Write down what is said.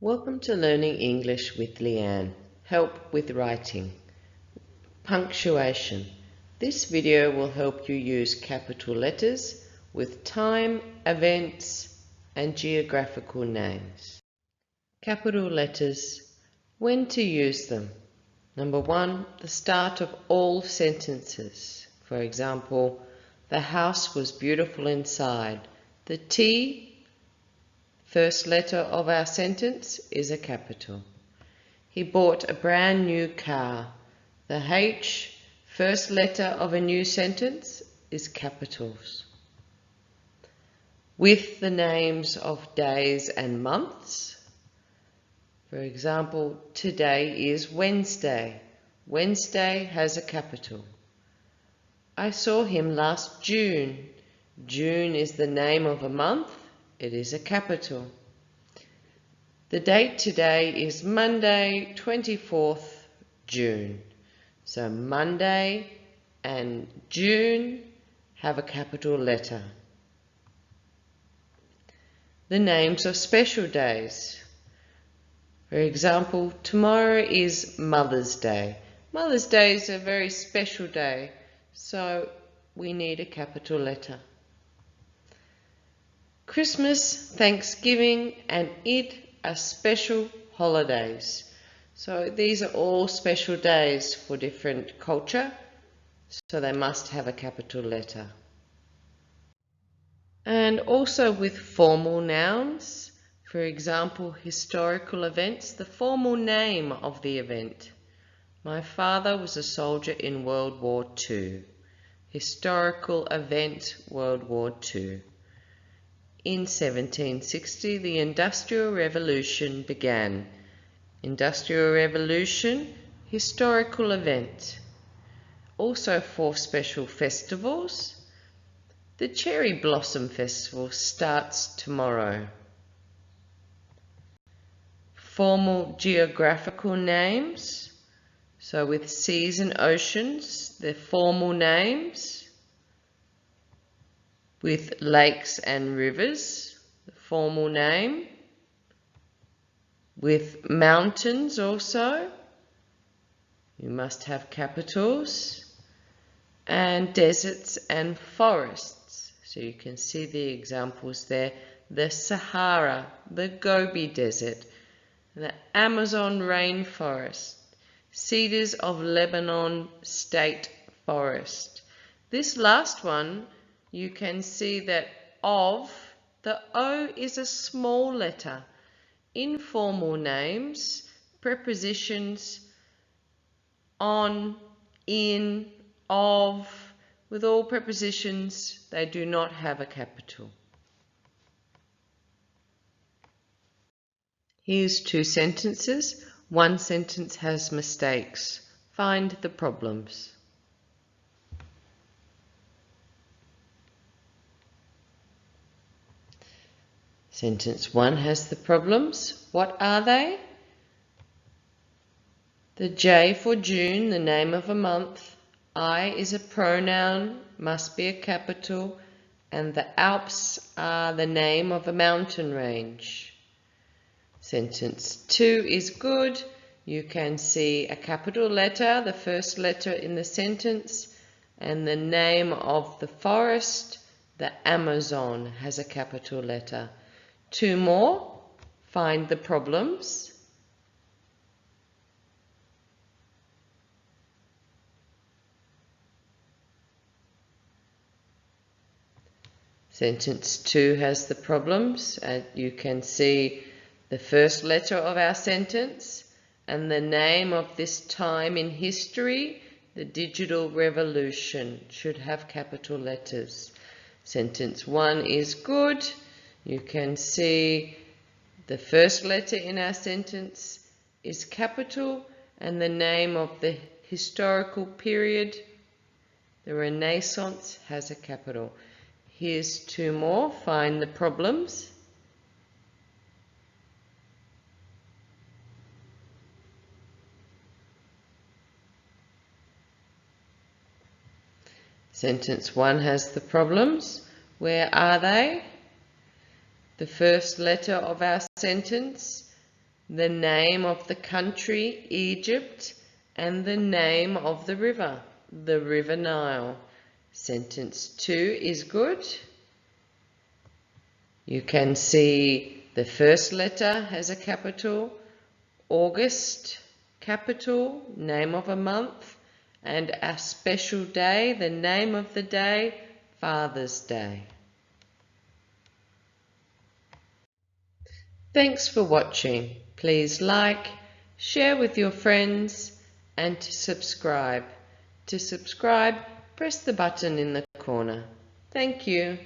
Welcome to Learning English with Leanne. Help with writing. Punctuation. This video will help you use capital letters with time, events, and geographical names. Capital letters. When to use them. Number 1, the start of all sentences. For example, the house was beautiful inside. The T, first letter of our sentence, is a capital. He bought a brand new car. The H, first letter of a new sentence, is capitals. With the names of days and months. For example, today is Wednesday. Wednesday has a capital. I saw him last June. June is the name of a month. It is a capital. The date today is Monday, 24th June. So Monday and June have a capital letter. The names of special days. For example, tomorrow is Mother's Day. Mother's Day is a very special day, so we need a capital letter. Christmas, Thanksgiving, and Eid are special holidays. So these are all special days for different culture, so they must have a capital letter. And also with formal nouns, for example, historical events, the formal name of the event. My father was a soldier in World War II. Historical event, World War II. In 1760, the Industrial Revolution began. Industrial Revolution, historical event. Also for special festivals. The Cherry Blossom Festival starts tomorrow. Formal geographical names. So with seas and oceans, they're formal names. With lakes and rivers, the formal name. With mountains also, you must have capitals. And deserts and forests. So you can see the examples there. The Sahara, the Gobi Desert, the Amazon rainforest, Cedars of Lebanon State Forest. This last one, you can see that of, the O is a small letter. Informal names, prepositions on, in, of, with all prepositions, they do not have a capital. Here's two sentences. One sentence has mistakes. Find the problems. Sentence 1 has the problems. What are they? The J for June, the name of a month. I is a pronoun, must be a capital, and the Alps are the name of a mountain range. Sentence 2 is good. You can see a capital letter, the first letter in the sentence, and the name of the forest, the Amazon, has a capital letter. Two more. Find the problems. Sentence 2 has the problems. You can see the first letter of our sentence and the name of this time in history, the digital revolution, should have capital letters. Sentence 1 is good. You can see the first letter in our sentence is capital and the name of the historical period, the Renaissance, has a capital. Here's two more. Find the problems. Sentence 1 has the problems. Where are they? The first letter of our sentence the name of the country, Egypt, and the name of the River Nile. Sentence 2 is good. You can see the first letter has a capital, August, capital, name of a month, and a special day, the name of the day, Father's Day. Thanks for watching. Please like, share with your friends, and to subscribe. To subscribe, press the button in the corner. Thank you.